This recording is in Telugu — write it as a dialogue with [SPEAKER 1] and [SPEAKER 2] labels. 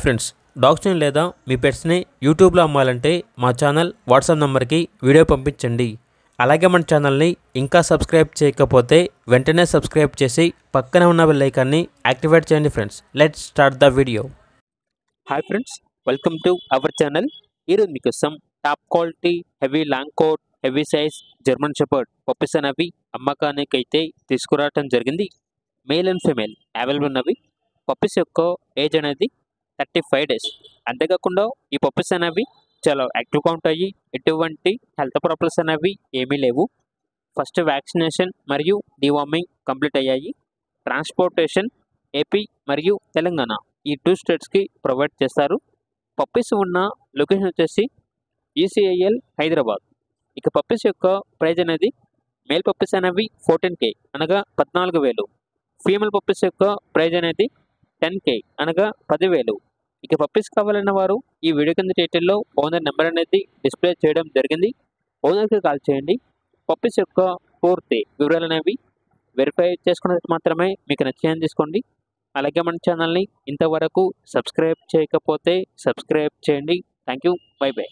[SPEAKER 1] ఫ్రెండ్స్, డాగ్స్ని లేదా మీ పెట్స్ని యూట్యూబ్లో అమ్మాలంటే మా ఛానల్ వాట్సాప్ నెంబర్కి వీడియో పంపించండి. అలాగే మన ఛానల్ని ఇంకా సబ్స్క్రైబ్ చేయకపోతే వెంటనే సబ్స్క్రైబ్ చేసి పక్కనే ఉన్న బెల్ ఐకాన్ని యాక్టివేట్ చేయండి. Friends, let's start the video. Hi friends, welcome to our channel. ఈరోజు మీకోసం top quality heavy long coat heavy size German shepherd puppies అనేవి అమ్మకానికి అయితే తీసుకురావటం జరిగింది. మేల్ అండ్ ఫీమేల్ అవైలబుల్ ఉన్నవి. పప్పీస్ యొక్క ఏజ్ అనేది 35 డేస్. అంతేకాకుండా ఈ పప్పీస్ అనేవి చాలా యాక్టివ్గా ఉంటాయి. ఎటువంటి హెల్త్ ప్రాబ్లమ్స్ అనేవి ఏమీ లేవు. ఫస్ట్ వ్యాక్సినేషన్ మరియు డివార్మింగ్ కంప్లీట్ అయ్యాయి. ట్రాన్స్పోర్టేషన్ ఏపీ మరియు తెలంగాణ ఈ 2 స్టేట్స్కి ప్రొవైడ్ చేస్తారు. పప్పీస్ ఉన్న లొకేషన్ వచ్చేసి ఈసీఐఎల్ హైదరాబాద్. ఇక పప్పీస్ యొక్క ప్రైజ్ అనేది మేల్ పప్పీస్ అనేవి 14K అనగా 14,000. ఫీమేల్ పప్పీస్ యొక్క ప్రైజ్ అనేది 10K అనగా 10,000. ఇక పప్పీస్ కావాలన్న వారు ఈ వీడియో కింద టైటిల్లో ఓనర్ నెంబర్ అనేది డిస్ప్లే చేయడం జరిగింది. ఓనర్కి కాల్ చేయండి. పప్పీస్ యొక్క పూర్తి వివరాలు అనేవి వెరిఫై చేసుకున్నది మాత్రమే మీకు నచ్చేయని తీసుకోండి. అలాగే మన ఛానల్ని ఇంతవరకు సబ్స్క్రైబ్ చేయకపోతే సబ్స్క్రైబ్ చేయండి. Thank you. By by.